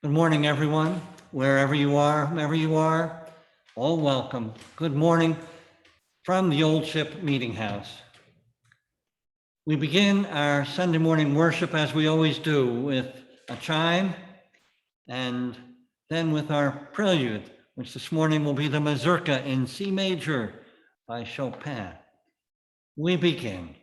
Good morning, everyone, wherever you are, whomever you are, all welcome. Good morning from the Old Ship Meeting House. We begin our Sunday morning worship as we always do with a chime and then with our prelude, which this morning will be the Mazurka in C major by Chopin. We begin.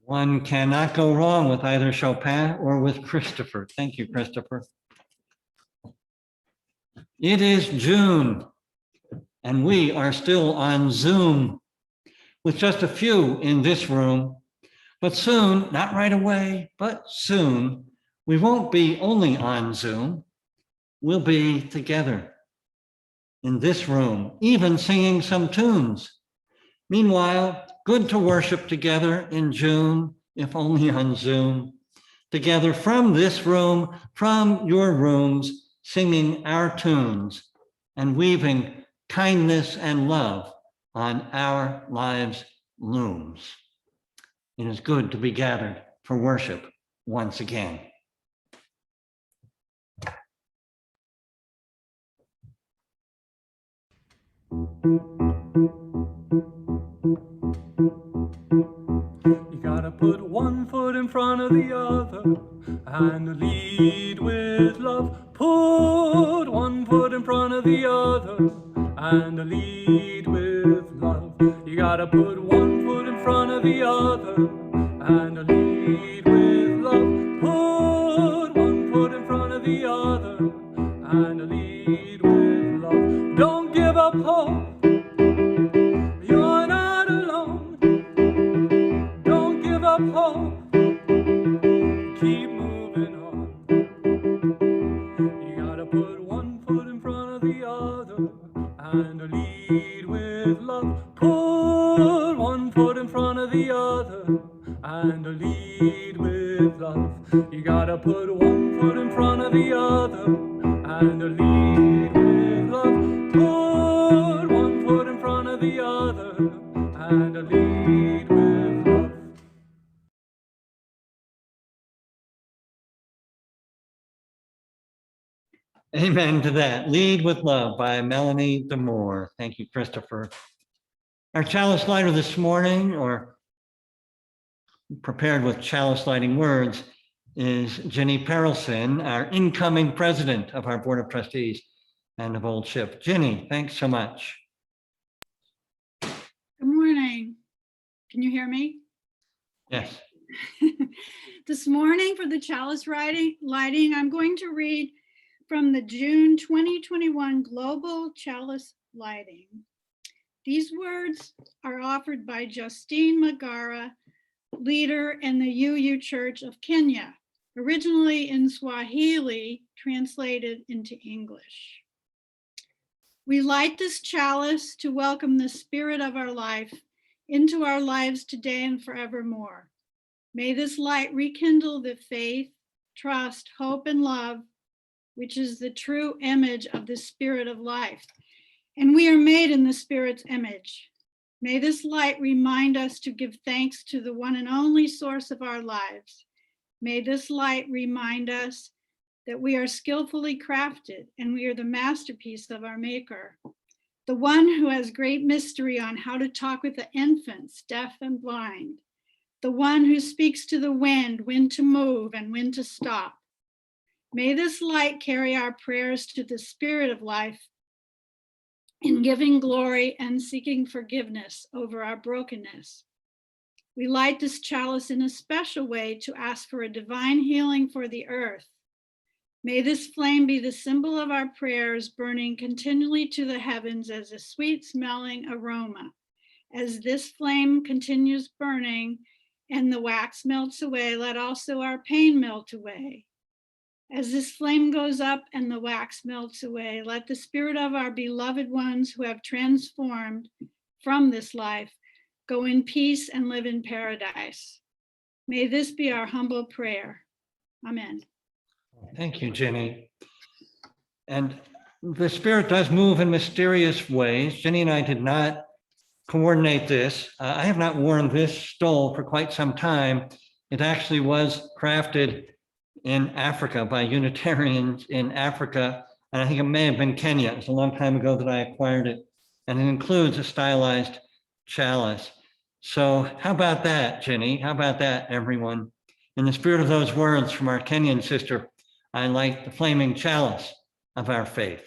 One cannot go wrong with either Chopin or with Christopher. Thank you, Christopher. It is June, and we are still on Zoom with just a few in this room. But soon, not right away, but soon, we won't be only on Zoom. We'll be together in this room, even singing some tunes. Meanwhile, good to worship together in June, if only on Zoom, together from this room, from your rooms, singing our tunes and weaving kindness and love on our lives' looms. It is good to be gathered for worship once again. You gotta put one foot in front of the other and lead with love. Put one foot in front of the other and lead with love. You gotta put one foot in front of the other and lead with love. Put one foot in front of the other and lead with love. Don't give up hope. You're not alone. Don't give up hope. Keep moving on. You gotta put one foot in front of the other and lead with love. Put one foot in front of the other and lead with love. You gotta put one foot in front of the other and lead with love. Put one foot in front of the other and lead with love. Amen to that. Lead with Love by Melanie DeMore. Thank you, Christopher. Our chalice lighter this morning, or prepared with chalice lighting words, is Ginny Perelson, our incoming president of our Board of Trustees and of Old Ship. Ginny, thanks so much. Good morning. Can you hear me? Yes. This morning for the chalice lighting, I'm going to read from the June 2021 Global Chalice Lighting. These words are offered by Justine Magara, leader in the UU Church of Kenya, originally in Swahili, translated into English. We light this chalice to welcome the spirit of our life into our lives today and forevermore. May this light rekindle the faith, trust, hope, and love, which is the true image of the spirit of life. And we are made in the Spirit's image. May this light remind us to give thanks to the one and only source of our lives. May this light remind us that we are skillfully crafted and we are the masterpiece of our Maker. The one who has great mystery on how to talk with the infants, deaf and blind. The one who speaks to the wind, when to move and when to stop. May this light carry our prayers to the Spirit of life in giving glory and seeking forgiveness over our brokenness. We light this chalice in a special way to ask for a divine healing for the earth. May this flame be the symbol of our prayers, burning continually to the heavens as a sweet smelling aroma. As this flame continues burning and the wax melts away, let also our pain melt away. As this flame goes up and the wax melts away, let the spirit of our beloved ones who have transformed from this life go in peace and live in paradise. May this be our humble prayer. Amen. Thank you, Jenny. And the Spirit does move in mysterious ways. Jenny and I did not coordinate this. I have not worn this stole for quite some time. It actually was crafted in Africa by Unitarians in Africa. And I think it may have been Kenya. It was a long time ago that I acquired it. And it includes a stylized chalice. So how about that, Jenny? How about that, everyone? In the spirit of those words from our Kenyan sister, I light the flaming chalice of our faith.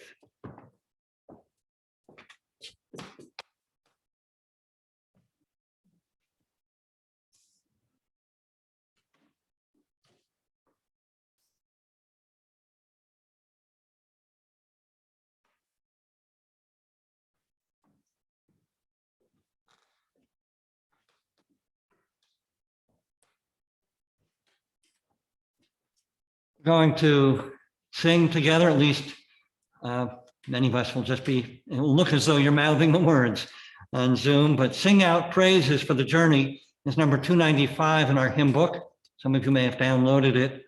Going to sing together, at least many of us will just be, it will look as though you're mouthing the words on Zoom, but Sing Out Praises for the Journey is number 295 in our hymn book. Some of you may have downloaded it.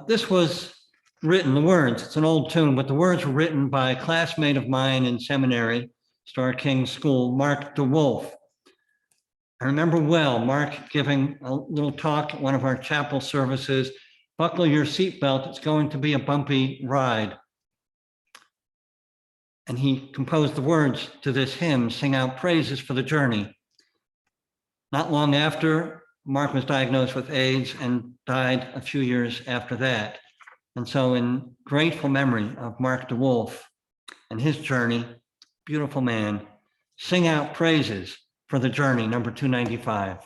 This was written, the words, it's an old tune, but the words were written by a classmate of mine in seminary, Star King School, Mark DeWolf. I remember well, Mark giving a little talk at one of our chapel services. Buckle your seatbelt, it's going to be a bumpy ride. And he composed the words to this hymn, Sing Out Praises for the Journey. Not long after, Mark was diagnosed with AIDS and died a few years after that. And so in grateful memory of Mark DeWolf and his journey, beautiful man, Sing Out Praises for the Journey, number 295.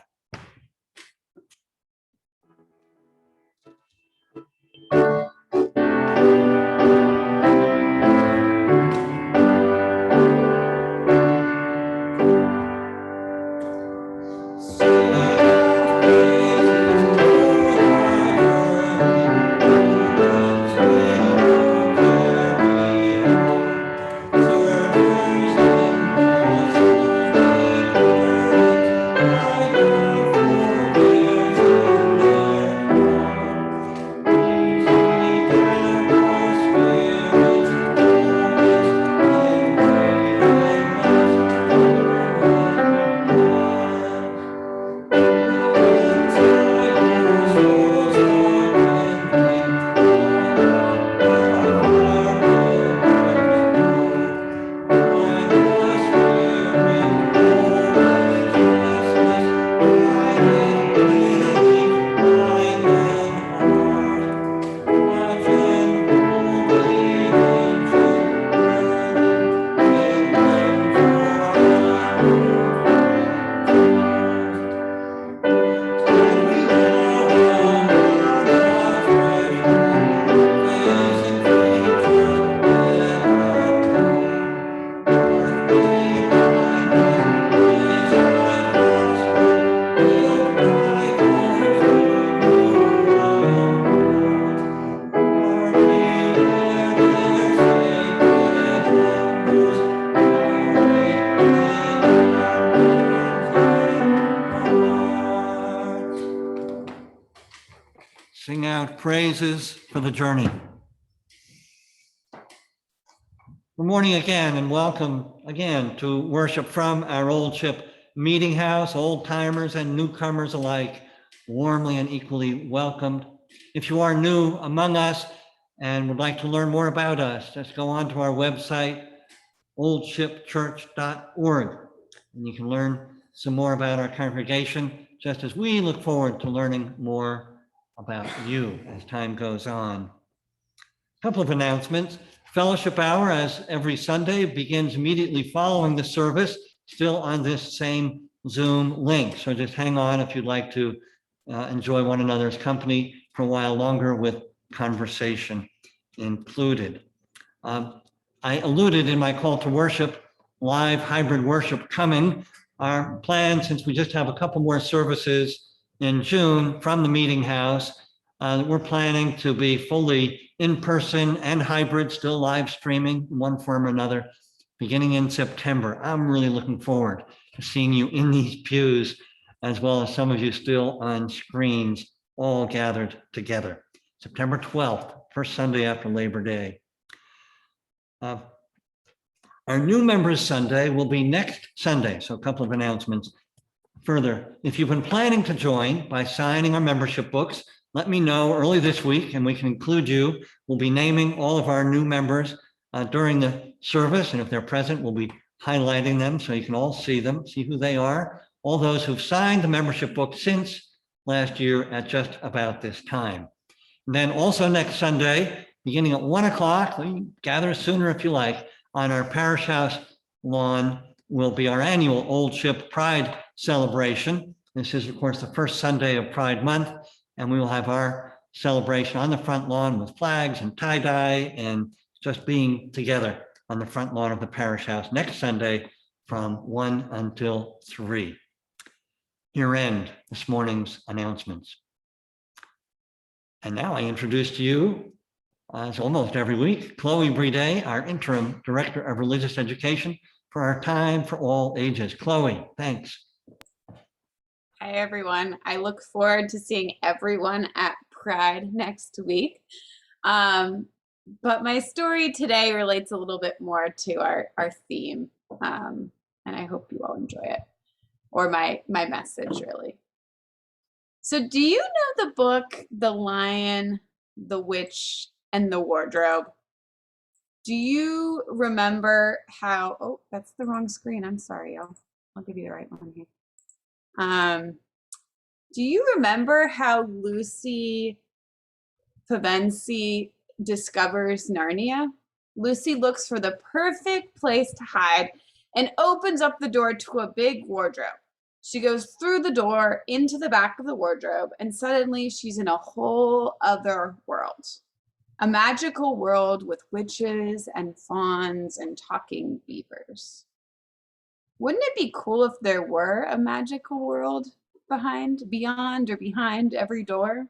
praises for the journey. Good morning again, and welcome again to worship from our Old Ship Meeting House. Old timers and newcomers alike, warmly and equally welcomed. If you are new among us and would like to learn more about us, just go on to our website, oldshipchurch.org, and you can learn some more about our congregation, just as we look forward to learning more about you as time goes on. A couple of announcements. Fellowship hour, as every Sunday, begins immediately following the service, still on this same Zoom link. So just hang on if you'd like to enjoy one another's company for a while longer with conversation included. I alluded in my call to worship, live hybrid worship coming. Our plan, since we just have a couple more services in June from the Meeting House, we're planning to be fully in-person and hybrid, still live streaming in one form or another, beginning in September. I'm really looking forward to seeing you in these pews, as well as some of you still on screens, all gathered together. September 12th, first Sunday after Labor Day. Our new members Sunday will be next Sunday, so a couple of announcements. Further, if you've been planning to join by signing our membership books, let me know early this week and we can include you. We'll be naming all of our new members during the service, and if they're present, we'll be highlighting them so you can all see them, see who they are. All those who've signed the membership book since last year at just about this time. And then also next Sunday, beginning at 1 o'clock, you can gather sooner if you like, on our Parish House lawn will be our annual Old Ship Pride celebration. This is, of course, the first Sunday of Pride Month, and we will have our celebration on the front lawn with flags and tie-dye and just being together on the front lawn of the Parish House next Sunday from 1 until 3. Here end this morning's announcements. And now I introduce to you, as almost every week, Chloe Bride, our interim director of religious education for our Time for All Ages. Chloe, thanks. Hi, everyone. I look forward to seeing everyone at Pride next week. But my story today relates a little bit more to our theme, and I hope you all enjoy it, or my message, really. So do you know the book, The Lion, the Witch, and the Wardrobe? Do you remember how, oh, that's the wrong screen. I'm sorry, y'all. I'll give you the right one here. Do you remember how Lucy Pevensie discovers Narnia? Lucy looks for the perfect place to hide and opens up the door to a big wardrobe. She goes through the door into the back of the wardrobe, and suddenly she's in a whole other world. A magical world with witches and fauns and talking beavers. Wouldn't it be cool if there were a magical world beyond or behind every door?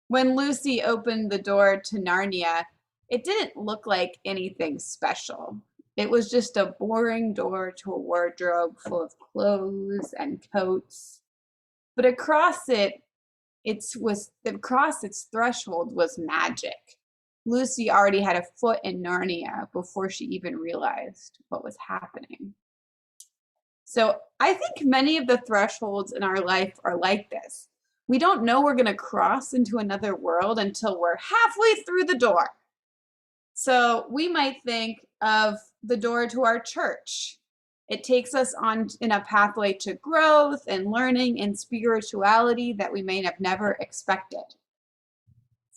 When Lucy opened the door to Narnia, it didn't look like anything special. It was just a boring door to a wardrobe full of clothes and coats. But across its threshold was magic. Lucy already had a foot in Narnia before she even realized what was happening. So I think many of the thresholds in our life are like this. We don't know we're going to cross into another world until we're halfway through the door. So we might think of the door to our church. It takes us on in a pathway to growth and learning and spirituality that we may have never expected.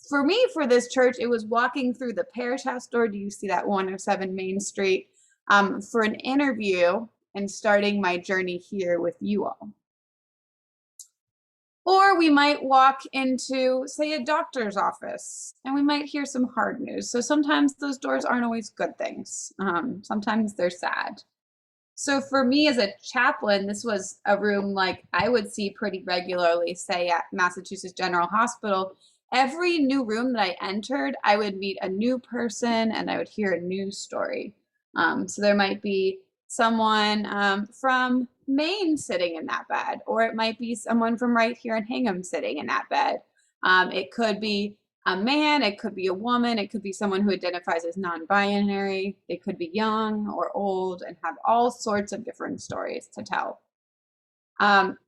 For me, for this church, it was walking through the Parish House door. Do you see that 107 Main Street? For an interview and starting my journey here with you all. Or we might walk into, say, a doctor's office, and we might hear some hard news. So sometimes those doors aren't always good things. Sometimes they're sad. So for me as a chaplain, this was a room like I would see pretty regularly, say at Massachusetts General Hospital. Every new room that I entered, I would meet a new person and I would hear a new story. So there might be someone from Maine sitting in that bed, or it might be someone from right here in Hingham sitting in that bed. It could be a man, it could be a woman, it could be someone who identifies as non-binary, they could be young or old and have all sorts of different stories to tell.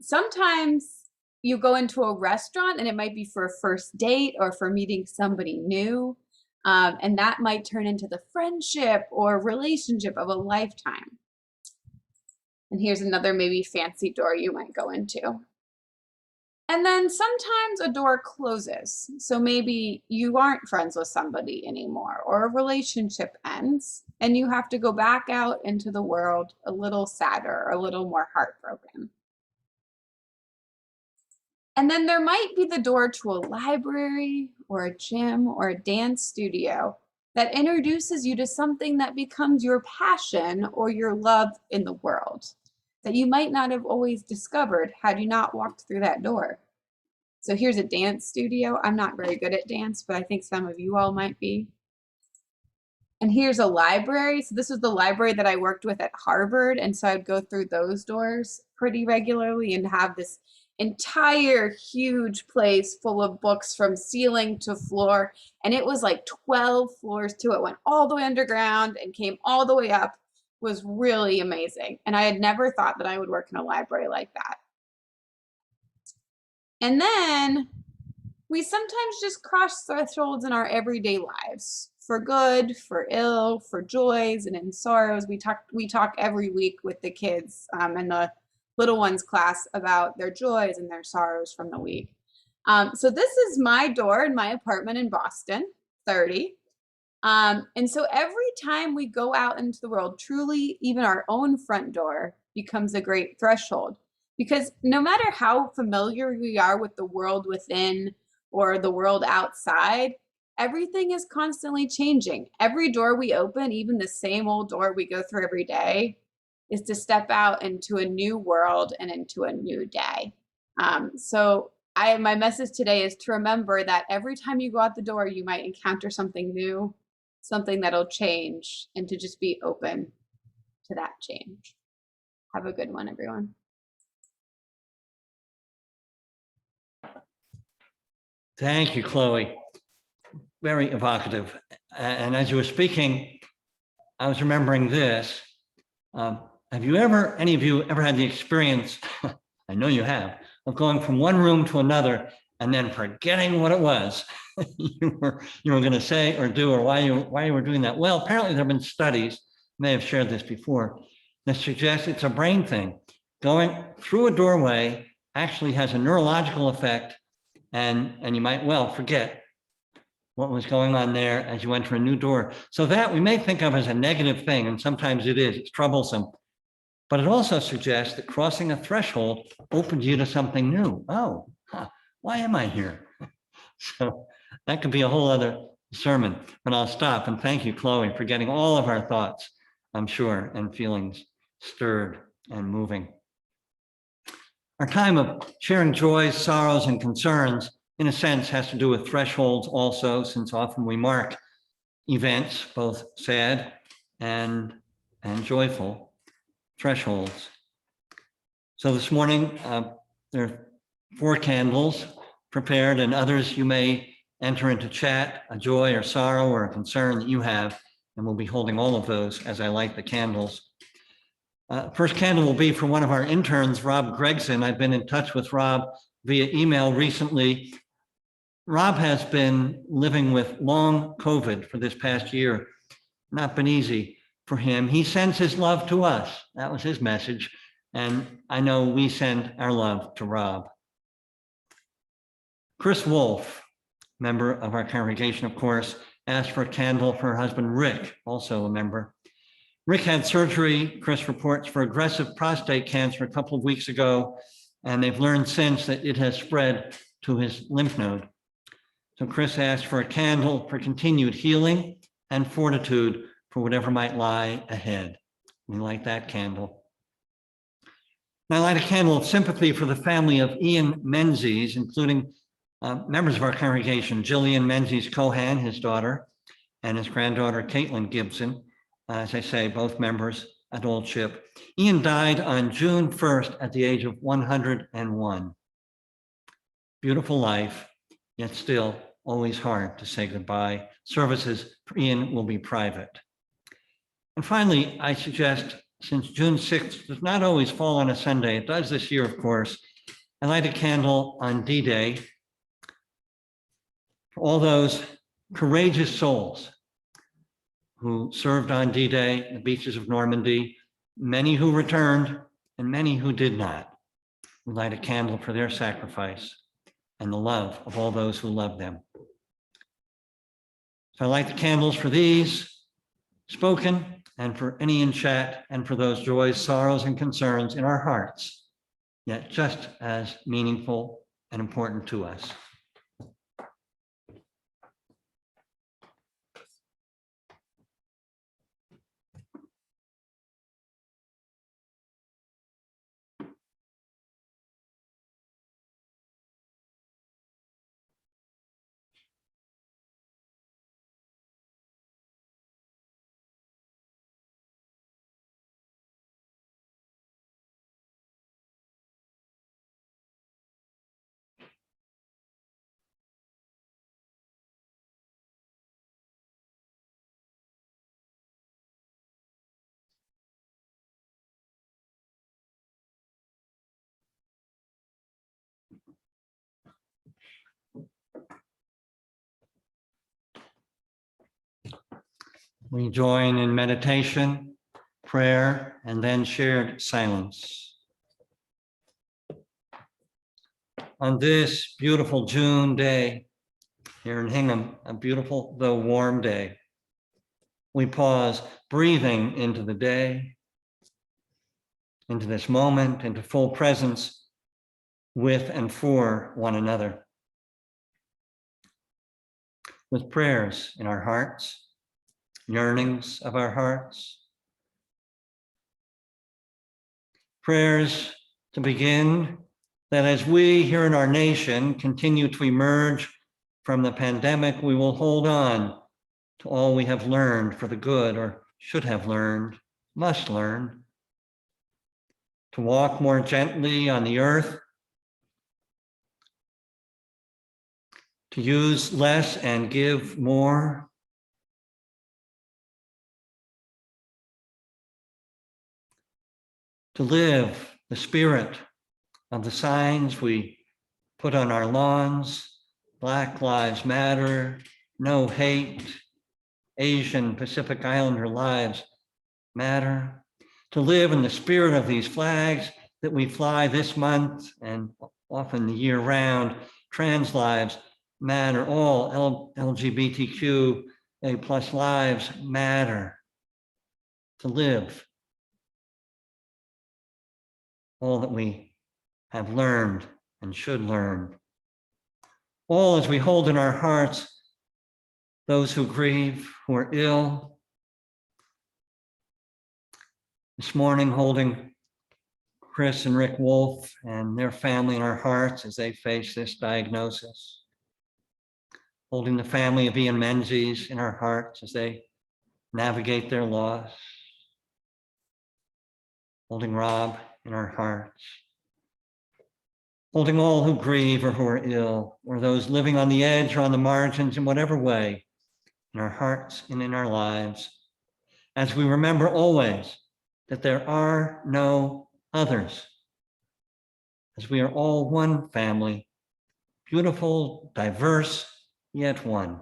Sometimes you go into a restaurant and it might be for a first date or for meeting somebody new. And that might turn into the friendship or relationship of a lifetime. And here's another maybe fancy door you might go into. And then sometimes a door closes. So maybe you aren't friends with somebody anymore, or a relationship ends and you have to go back out into the world a little sadder, a little more heartbroken. And then there might be the door to a library or a gym or a dance studio that introduces you to something that becomes your passion or your love in the world that you might not have always discovered had you not walked through that door. So here's a dance studio. I'm not very good at dance, but I think some of you all might be. And here's a library. So this was the library that I worked with at Harvard. And so I'd go through those doors pretty regularly and have this entire huge place full of books from ceiling to floor. And it was like 12 floors to it, went all the way underground and came all the way up. It was really amazing. And I had never thought that I would work in a library like that. And then we sometimes just cross thresholds in our everyday lives, for good, for ill, for joys and in sorrows. We talk every week with the kids in the little ones class about their joys and their sorrows from the week. So this is my door in my apartment in Boston, 30. And so every time we go out into the world, truly even our own front door becomes a great threshold. Because no matter how familiar we are with the world within or the world outside, everything is constantly changing. Every door we open, even the same old door we go through every day, is to step out into a new world and into a new day. So my message today is to remember that every time you go out the door, you might encounter something new, something that'll change, and to just be open to that change. Have a good one, everyone. Thank you, Chloe. Very evocative. And as you were speaking, I was remembering this. Have you ever, any of you ever had the experience, I know you have, of going from one room to another and then forgetting what it was you were going to say or do, or why you were doing that? Well, apparently there have been studies, may have shared this before, that suggest it's a brain thing. Going through a doorway actually has a neurological effect, and you might well forget what was going on there as you enter a new door. So that we may think of as a negative thing, and sometimes it is, it's troublesome. But it also suggests that crossing a threshold opens you to something new. Oh, why am I here? So that could be a whole other sermon, but I'll stop and thank you, Chloe, for getting all of our thoughts, I'm sure, and feelings stirred and moving. Our time of sharing joys, sorrows, and concerns, in a sense, has to do with thresholds also, since often we mark events, both sad and joyful thresholds. So this morning, there are 4 candles prepared, and others you may enter into chat, a joy or sorrow or a concern that you have, and we'll be holding all of those as I light the candles. First candle will be for one of our interns, Rob Gregson. I've been in touch with Rob via email recently. Rob has been living with long COVID for this past year. Not been easy for him. He sends his love to us. That was his message. And I know we send our love to Rob. Chris Wolf, member of our congregation, of course, asked for a candle for her husband, Rick, also a member. Rick had surgery, Chris reports, for aggressive prostate cancer a couple of weeks ago, and they've learned since that it has spread to his lymph node. So Chris asked for a candle for continued healing and fortitude for whatever might lie ahead. We light that candle. And I light a candle of sympathy for the family of Ian Menzies, including members of our congregation, Jillian Menzies Cohan, his daughter, and his granddaughter, Caitlin Gibson. As I say, both members at Old Ship. Ian died on June 1st at the age of 101. Beautiful life yet still always hard to say goodbye. Services in will be private. And finally, I suggest, since June 6th does not always fall on a Sunday, it does this year, of course, I light a candle on D-Day for all those courageous souls who served on D-Day, the beaches of Normandy, many who returned and many who did not. We light a candle for their sacrifice and the love of all those who love them. So I light the candles for these spoken and for any in chat and for those joys, sorrows, and concerns in our hearts, yet just as meaningful and important to us. We join in meditation, prayer, and then shared silence. On this beautiful June day here in Hingham, a beautiful though warm day, we pause, breathing into the day, into this moment, into full presence with and for one another. With prayers in our hearts, yearnings of our hearts. Prayers to begin that as we here in our nation continue to emerge from the pandemic, we will hold on to all we have learned for the good, or should have learned, must learn, to walk more gently on the earth, to use less and give more, to live the spirit of the signs we put on our lawns: Black Lives Matter, no hate, Asian Pacific Islander lives matter, to live in the spirit of these flags that we fly this month and often the year round: trans lives matter, all LGBTQA+ lives matter, to live all that we have learned and should learn. All as we hold in our hearts those who grieve, who are ill. This morning, holding Chris and Rick Wolf and their family in our hearts as they face this diagnosis. Holding the family of Ian Menzies in our hearts as they navigate their loss. Holding Rob in our hearts. Holding all who grieve or who are ill, or those living on the edge or on the margins in whatever way, in our hearts and in our lives, as we remember always that there are no others, as we are all one family, beautiful, diverse, yet one.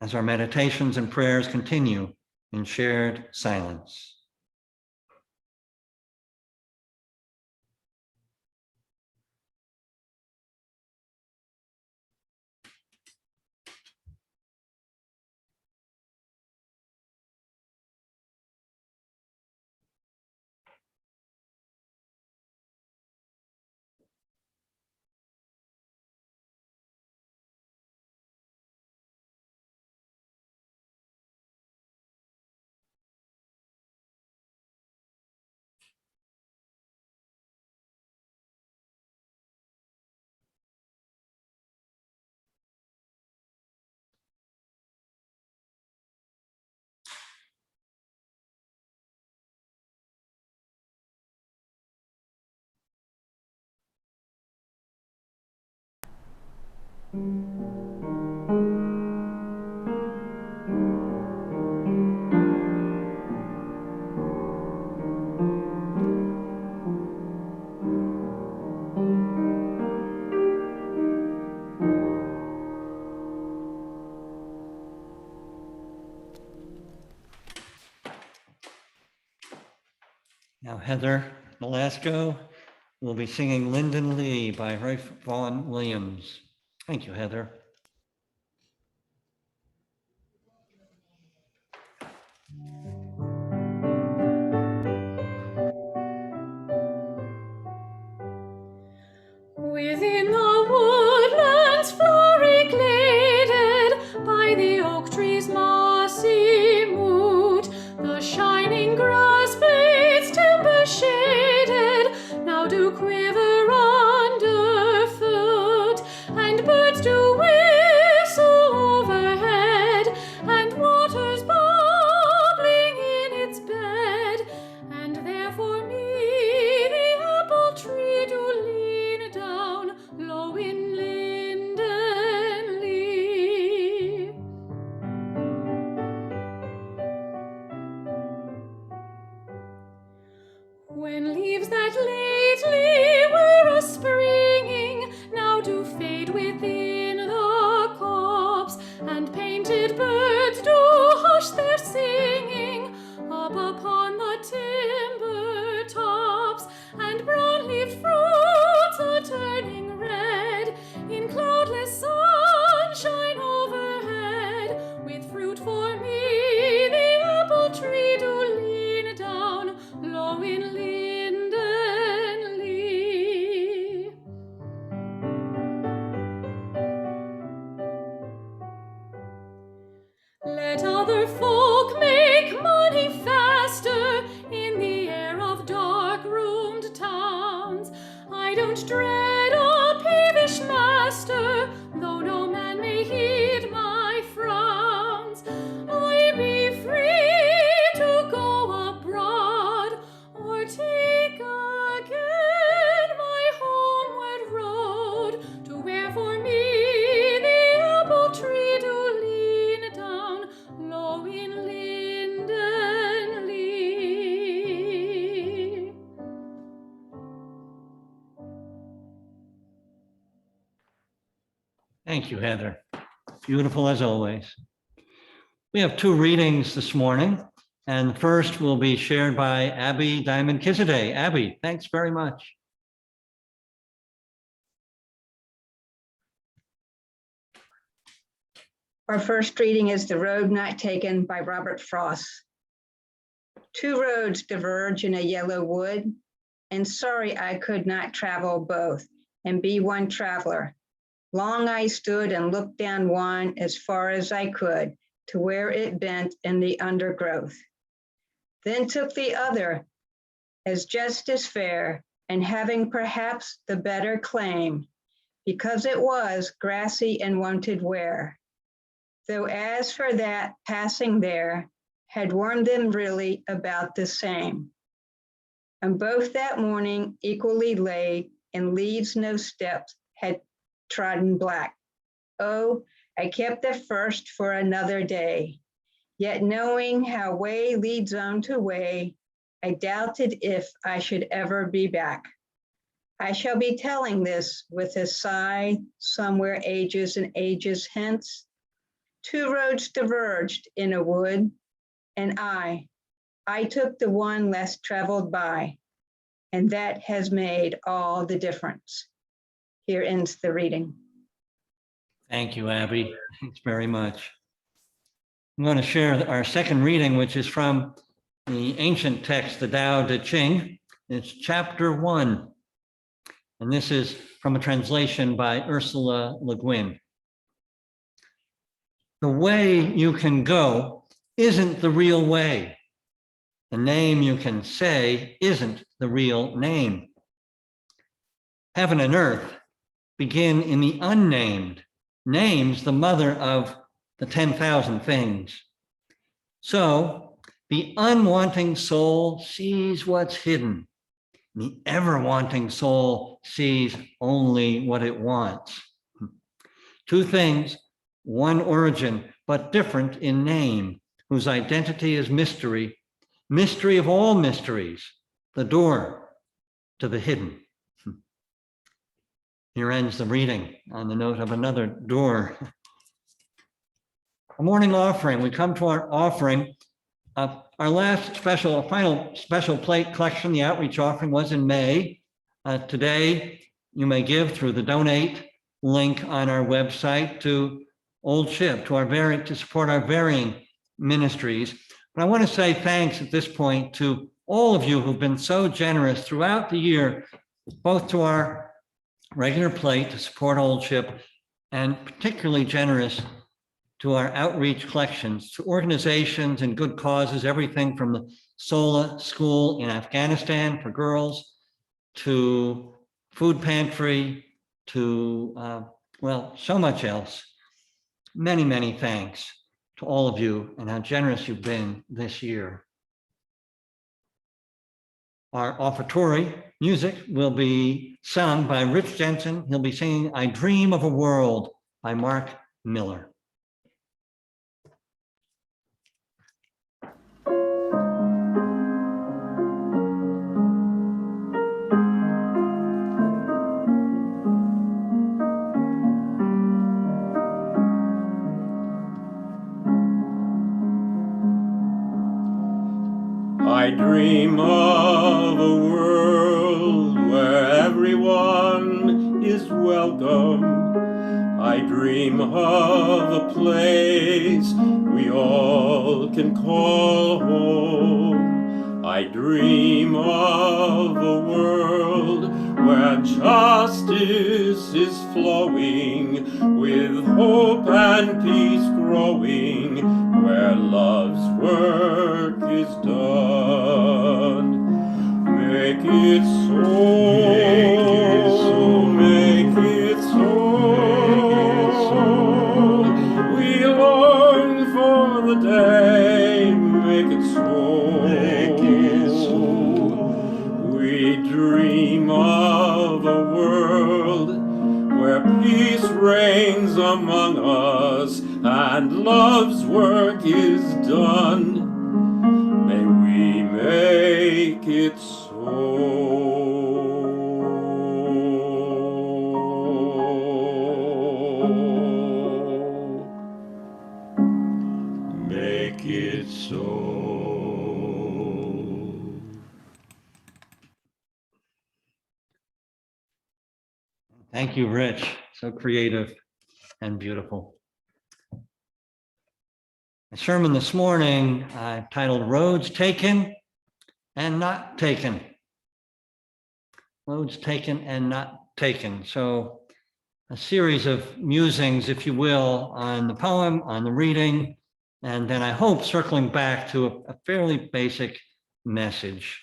As our meditations and prayers continue in shared silence. Now Heather Velasco will be singing Lyndon Lee by Ralph Vaughan Williams. Thank you, Heather. Within the woodlands flowery gladed, by the oak tree's mossy moot, the shining grass blades timber shaded now do quiver underfoot, and birds do whistle overhead, and waters bubbling in its bed, and there for me the apple tree do lean down low in linden lea. When leaves that lately were a-springing now do fade within the copse, and painted birds do hush their singing up upon the timber tops, and brown-leaved fruits are turning red in cloudless sunshine overhead. With fruit for me the apple tree do lean down low in linden lea. Let other folk make money faster in the air of dark-roomed towns. I don't dread a peevish master, though no man may heed my frowns. I be free to go abroad, or take again my homeward road, to where for me the apple tree do lean down low in linden lea. Thank you, Heather. Beautiful as always. We have two readings this morning, and the first will be shared by Abby Diamond Kizadeh. Abby, thanks very much. Our first reading is The Road Not Taken by Robert Frost. Two roads diverge in a yellow wood, and sorry I could not travel both and be one traveler. Long I stood and looked down one as far as I could to where it bent in the undergrowth. Then took the other as just as fair, and having perhaps the better claim, because it was grassy and wanted wear. Though as for that passing there, had worn them really about the same. And both that morning equally laid, and leaves no steps had trodden black. Oh, I kept the first for another day, yet knowing how way leads on to way, I doubted if I should ever be back. I shall be telling this with a sigh somewhere ages and ages hence. Two roads diverged in a wood, and I took the one less traveled by, and that has made all the difference. Here ends the reading. Thank you, Abby. Thanks very much. I'm going to share our second reading, which is from the ancient text, the Tao Te Ching. It's chapter 1. And this is from a translation by Ursula Le Guin. The way you can go isn't the real way. The name you can say isn't the real name. Heaven and earth begin in the unnamed. Name's the mother of the 10,000 things. So the unwanting soul sees what's hidden. The ever-wanting soul sees only what it wants. two things, one origin, but different in name, whose identity is mystery, mystery of all mysteries, the door to the hidden. Here ends the reading on the note of another door. A morning offering. We come to our offering. Our last final special plate collection, the outreach offering, was in May. Today, you may give through the donate link on our website to Old Ship, to support our varying ministries. But I want to say thanks at this point to all of you who've been so generous throughout the year, both to our regular plate to support Old Ship, and particularly generous to our outreach collections, to organizations and good causes, everything from the Sola School in Afghanistan for girls, to Food Pantry, to, well, so much else. Many, many thanks to all of you and how generous you've been this year. Our offertory music will be sung by Rich Jensen. He'll be singing I Dream of a World by Mark Miller. I dream of a world where everyone is welcome. I dream of a place we all can call home. I dream of a world where justice is flowing, with hope and peace growing, where love's work is done. Make it so, make it so. We long for the day, make it so. We dream of a world where peace reigns among us and love's work is done. May we make it so. Make it so. Thank you, Rich. So creative and beautiful. A sermon this morning I titled Roads Taken and Not Taken. Roads taken and not taken. So a series of musings, if you will, on the poem, on the reading, and then I hope circling back to a fairly basic message.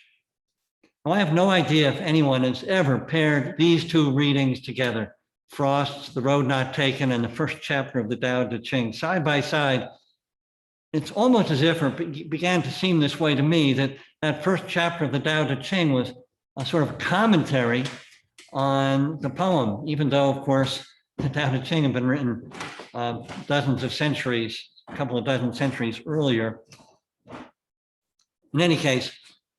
Well, I have no idea if anyone has ever paired these two readings together, Frost's The Road Not Taken and the first chapter of the Tao Te Ching, side by side. It's almost as if, or it began to seem this way to me, that first chapter of the Tao Te Ching was a sort of commentary on the poem, even though, of course, the Tao Te Ching had been written dozens of centuries, a couple of dozen centuries earlier. In any case,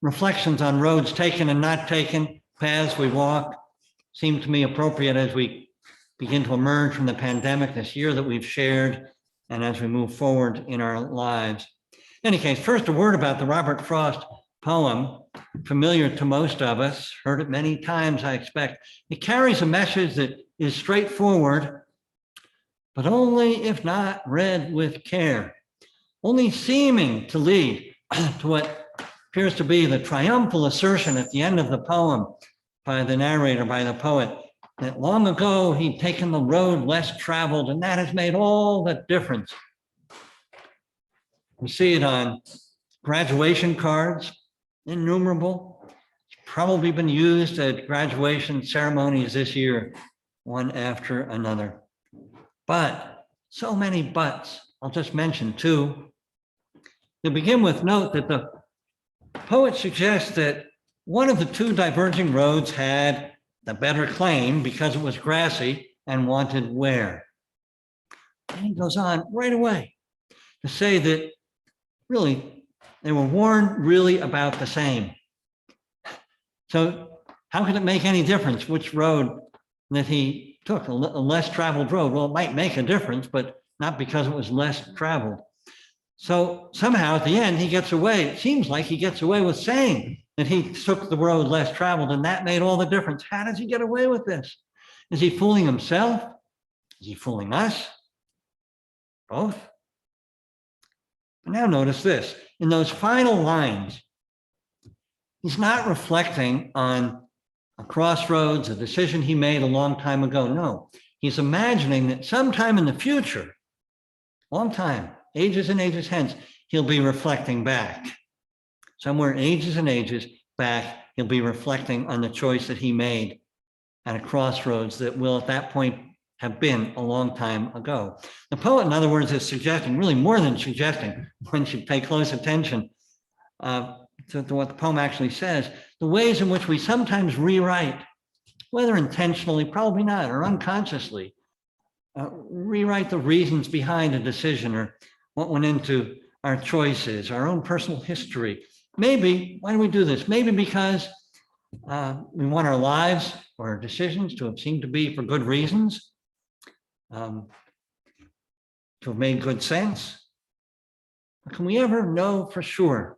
reflections on roads taken and not taken, paths we walk, seem to me appropriate as we begin to emerge from the pandemic this year that we've shared, and as we move forward in our lives. In any case, first a word about the Robert Frost poem, familiar to most of us, heard it many times, I expect. It carries a message that is straightforward, but only if not read with care, only seeming to lead to what appears to be the triumphal assertion at the end of the poem by the narrator, by the poet, that long ago he'd taken the road less traveled, and that has made all the difference. We see it on graduation cards, innumerable. It's probably been used at graduation ceremonies this year, one after another. But so many buts. I'll just mention two. To begin with, note that the poet suggests that one of the two diverging roads had the better claim because it was grassy and wanted wear. And he goes on right away to say that really they were warned really about the same. So how can it make any difference which road that he took, a less traveled road? Well, it might make a difference, but not because it was less traveled. So somehow at the end, he gets away. It seems like he gets away with saying that he took the road less traveled, and that made all the difference. How does he get away with this? Is he fooling himself? Is he fooling us? Both. But now notice this. In those final lines, he's not reflecting on a crossroads, a decision he made a long time ago. No, he's imagining that sometime in the future, long time, ages and ages hence, he'll be reflecting back. Somewhere ages and ages back, he'll be reflecting on the choice that he made at a crossroads that will at that point have been a long time ago. The poet, in other words, is suggesting, really more than suggesting, one should pay close attention to what the poem actually says, the ways in which we sometimes rewrite, whether intentionally, probably not, or unconsciously, rewrite the reasons behind a decision or what went into our choices, our own personal history. Maybe, why do we do this? Maybe because we want our lives or our decisions to have seemed to be for good reasons, to have made good sense. But can we ever know for sure,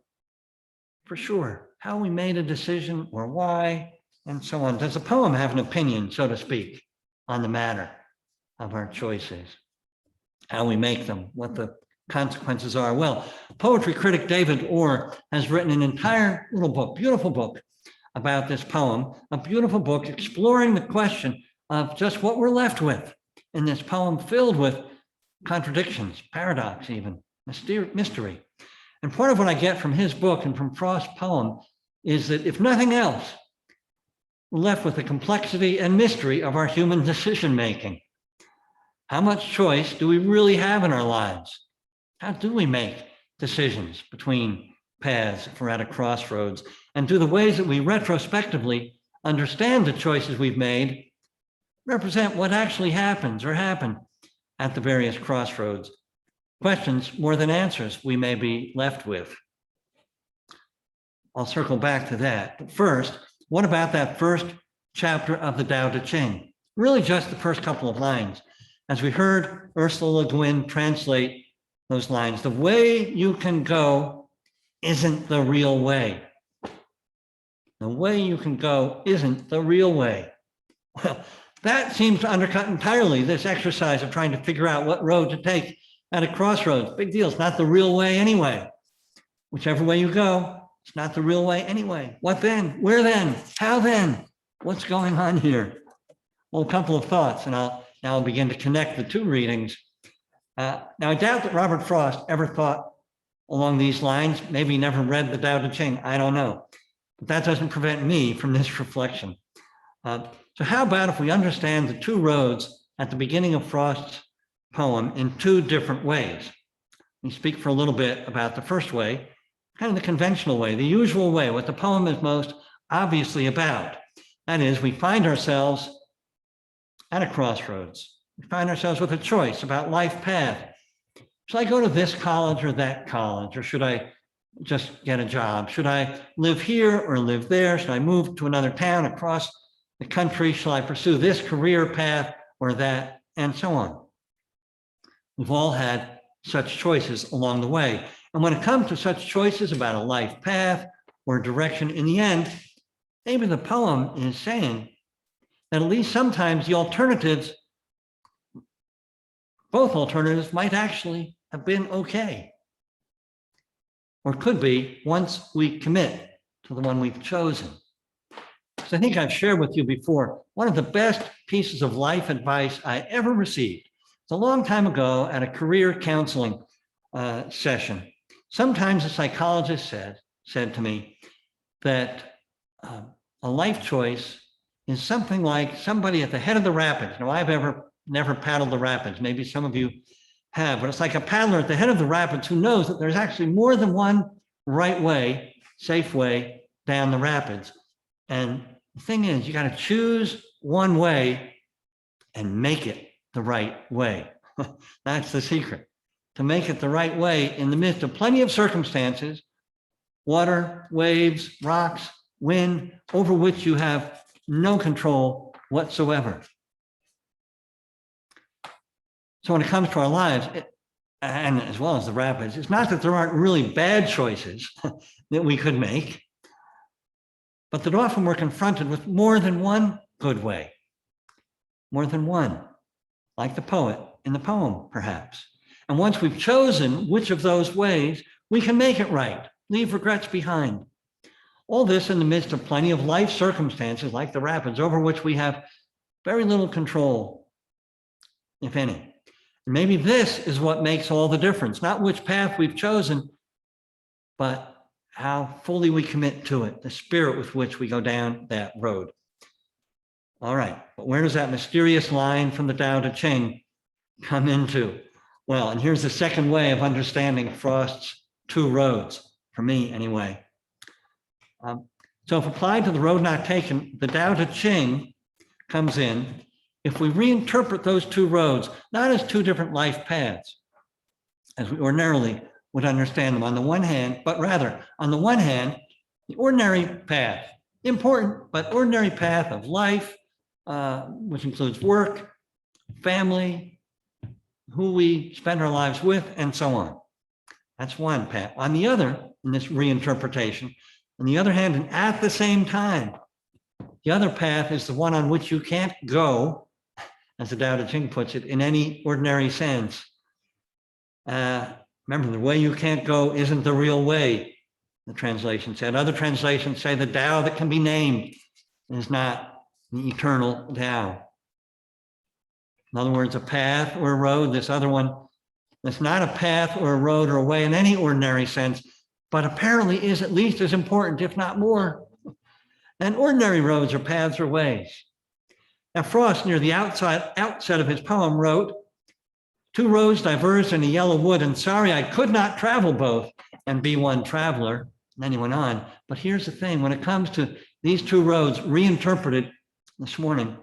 how we made a decision or why, and so on? Does the poem have an opinion, so to speak, on the matter of our choices, how we make them, what the consequences are? Well, poetry critic David Orr has written an entire little book, beautiful book, about this poem, a beautiful book exploring the question of just what we're left with in this poem, filled with contradictions, paradox even, mystery. And part of what I get from his book and from Frost's poem is that if nothing else, we're left with the complexity and mystery of our human decision-making. How much choice do we really have in our lives? How do we make decisions between paths if we're at a crossroads? And do the ways that we retrospectively understand the choices we've made represent what actually happens or happened at the various crossroads? Questions more than answers we may be left with. I'll circle back to that. But first, what about that first chapter of the Tao Te Ching? Really just the first couple of lines. As we heard Ursula Le Guin translate those lines, the way you can go isn't the real way. The way you can go isn't the real way. Well, that seems to undercut entirely this exercise of trying to figure out what road to take at a crossroads. Big deal. It's not the real way anyway. Whichever way you go, it's not the real way anyway. What then? Where then? How then? What's going on here? Well, a couple of thoughts, and I'll begin to connect the two readings. Now, I doubt that Robert Frost ever thought along these lines. Maybe he never read the Tao Te Ching. I don't know. But that doesn't prevent me from this reflection. So how about if we understand the two roads at the beginning of Frost's poem in two different ways? We speak for a little bit about the first way, kind of the conventional way, the usual way, what the poem is most obviously about. That is, we find ourselves at a crossroads. We find ourselves with a choice about life path. Should I go to this college or that college, or should I just get a job? Should I live here or live there? Should I move to another town across the country? Shall I pursue this career path or that, and so on? We've all had such choices along the way. And when it comes to such choices about a life path or direction, in the end, maybe the poem is saying that at least sometimes the alternatives, both alternatives, might actually have been okay. Or could be once we commit to the one we've chosen. So I think I've shared with you before, one of the best pieces of life advice I ever received. It's a long time ago at a career counseling session. Sometimes a psychologist said to me that a life choice is something like somebody at the head of the rapids. Now, I've never paddled the rapids. Maybe some of you have, but it's like a paddler at the head of the rapids who knows that there's actually more than one right way, safe way down the rapids. And the thing is, you got to choose one way and make it the right way. That's the secret, to make it the right way in the midst of plenty of circumstances, water, waves, rocks, wind, over which you have no control whatsoever. So when it comes to our lives, and as well as the rapids, it's not that there aren't really bad choices that we could make, but that often we're confronted with more than one good way, more than one, like the poet in the poem, perhaps. And once we've chosen which of those ways, we can make it right, leave regrets behind. All this in the midst of plenty of life circumstances like the rapids, over which we have very little control, if any. And maybe this is what makes all the difference, not which path we've chosen, but how fully we commit to it, the spirit with which we go down that road. All right, but where does that mysterious line from the Tao Te Ching come into? Well, and here's the second way of understanding Frost's two roads, for me anyway. So if applied to the road not taken, the Tao Te Ching comes in if we reinterpret those two roads, not as two different life paths, as we ordinarily would understand them on the one hand, but rather, on the one hand, the ordinary path, important, but ordinary path of life, which includes work, family, who we spend our lives with, and so on. That's one path. On the other, in this reinterpretation, on the other hand, and at the same time, the other path is the one on which you can't go, as the Tao Te Ching puts it, in any ordinary sense. Remember, the way you can't go isn't the real way, the translation said. Other translations say the Tao that can be named is not the eternal Tao. In other words, a path or a road, this other one, that's not a path or a road or a way in any ordinary sense, but apparently is at least as important, if not more, than ordinary roads or paths or ways. Now, Frost, near the outset of his poem, wrote, "Two roads diverged in a yellow wood, and sorry I could not travel both and be one traveler." And then he went on. But here's the thing, when it comes to these two roads reinterpreted this morning,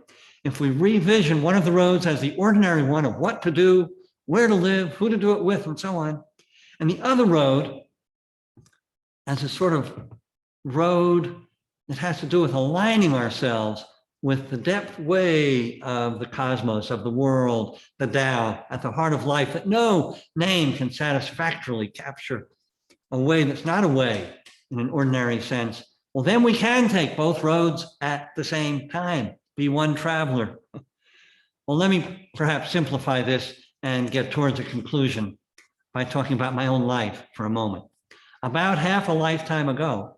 if we revision one of the roads as the ordinary one of what to do, where to live, who to do it with, and so on, and the other road as a sort of road that has to do with aligning ourselves with the depth way of the cosmos, of the world, the Tao, at the heart of life that no name can satisfactorily capture, a way that's not a way in an ordinary sense, well, then we can take both roads at the same time, be one traveler. Well, let me perhaps simplify this and get towards a conclusion by talking about my own life for a moment. About half a lifetime ago,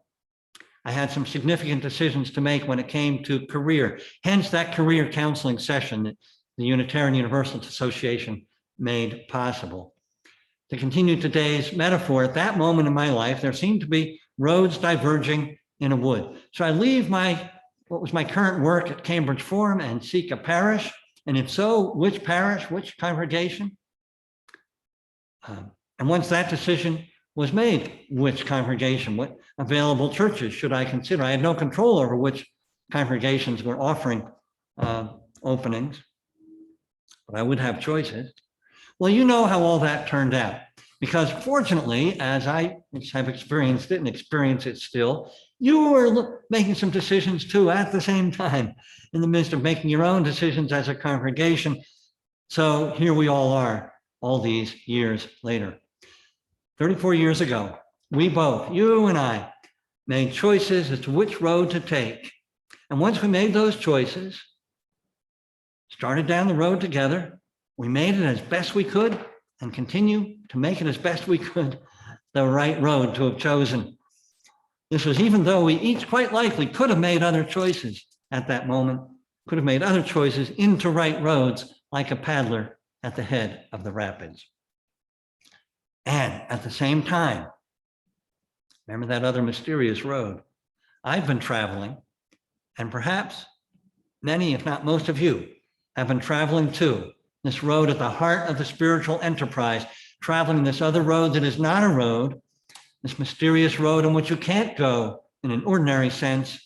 I had some significant decisions to make when it came to career, hence that career counseling session that the Unitarian Universalist Association made possible. To continue today's metaphor, at that moment in my life, there seemed to be roads diverging in a wood. So I leave what was my current work at Cambridge Forum and seek a parish, and if so, which parish, which congregation? And once that decision was made, which congregation, what available churches should I consider? I had no control over which congregations were offering openings, but I would have choices. Well, you know how all that turned out, because fortunately, as I have experienced it and experience it still, you were making some decisions too at the same time, in the midst of making your own decisions as a congregation. So here we all are, all these years later. 34 years ago, we both, you and I, made choices as to which road to take. And once we made those choices, started down the road together, we made it as best we could and continue to make it as best we could the right road to have chosen. This was even though we each quite likely could have made other choices at that moment, could have made other choices into right roads like a paddler at the head of the rapids. And at the same time, remember that other mysterious road? I've been traveling, and perhaps many, if not most of you, have been traveling too. This road at the heart of the spiritual enterprise, traveling this other road that is not a road, this mysterious road in which you can't go in an ordinary sense,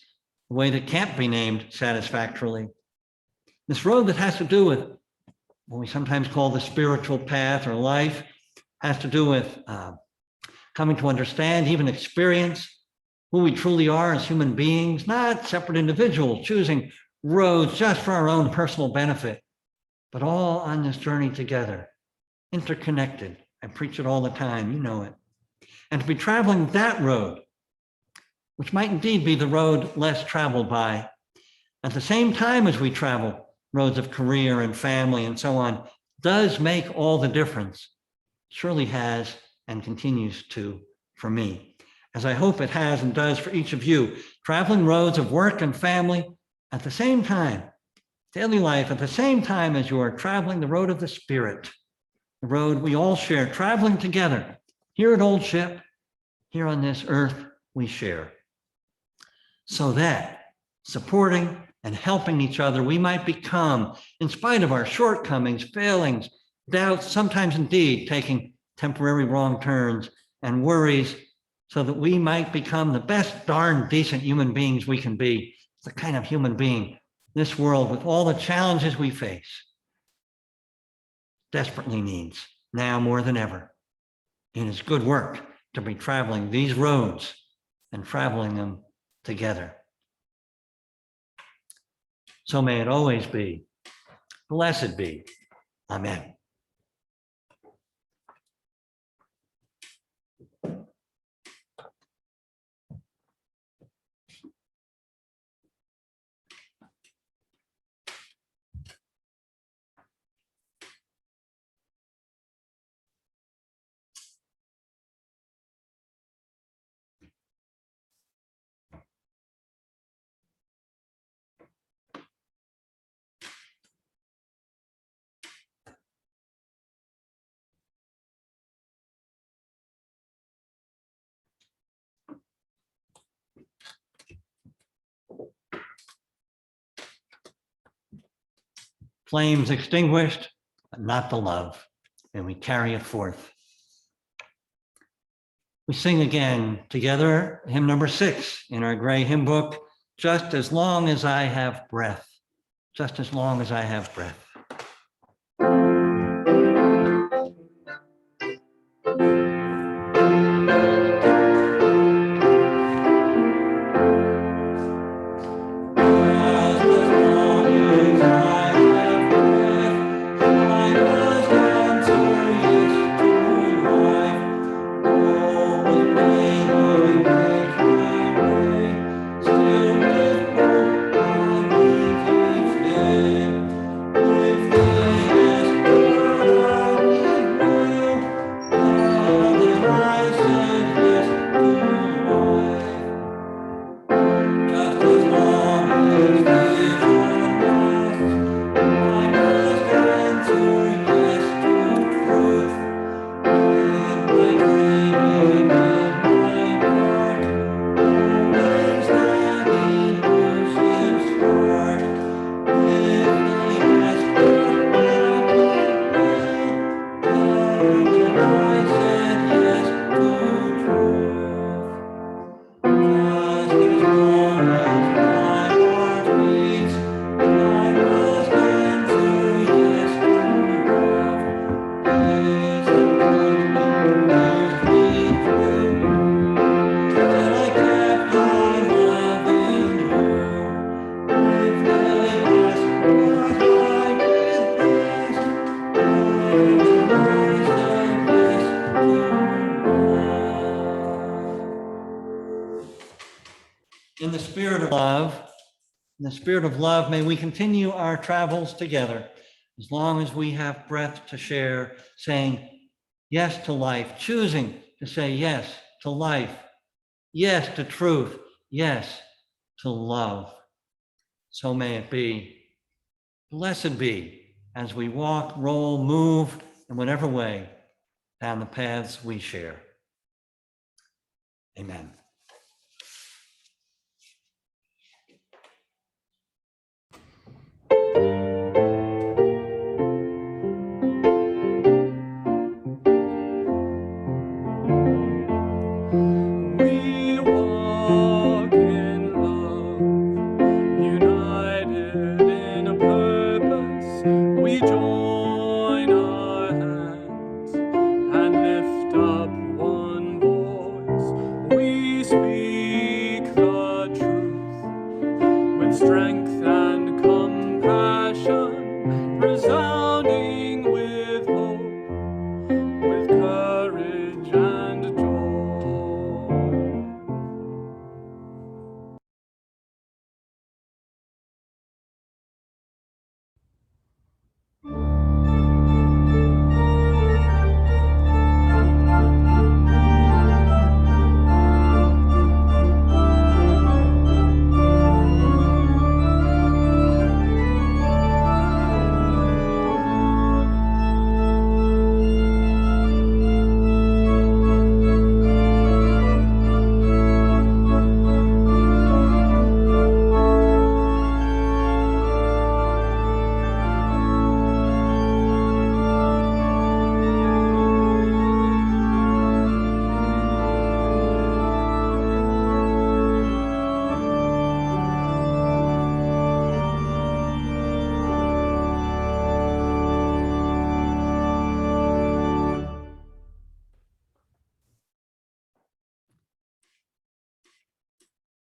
a way that can't be named satisfactorily. This road that has to do with what we sometimes call the spiritual path or life, has to do with coming to understand, even experience who we truly are as human beings, not separate individuals choosing roads just for our own personal benefit, but all on this journey together, interconnected. I preach it all the time, you know it. And to be traveling that road, which might indeed be the road less traveled by, at the same time as we travel roads of career and family and so on, does make all the difference. Surely has and continues to for me, as I hope it has and does for each of you, traveling roads of work and family at the same time, daily life at the same time as you are traveling the road of the Spirit, the road we all share, traveling together here at Old Ship, here on this earth we share, so that supporting and helping each other, we might become, in spite of our shortcomings, failings, doubts, sometimes indeed taking temporary wrong turns and worries, so that we might become the best darn decent human beings we can be, the kind of human being this world, with all the challenges we face, desperately needs now more than ever. It is good work to be traveling these roads and traveling them together. So may it always be. Blessed be. Amen. Flames extinguished, but not the love, and we carry it forth. We sing again together hymn number 6 in our gray hymn book, Just as Long as I Have Breath, just as long as I have breath. In the spirit of love, may we continue our travels together as long as we have breath to share, saying yes to life, choosing to say yes to life, yes to truth, yes to love. So may it be. Blessed be as we walk, roll, move in whatever way down the paths we share. Amen. We walk in love, united in a purpose. We join and lift up one voice. We speak the truth with strength and compassion, resounding with hope, with courage and joy.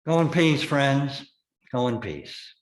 Go in peace, friends. Go in peace.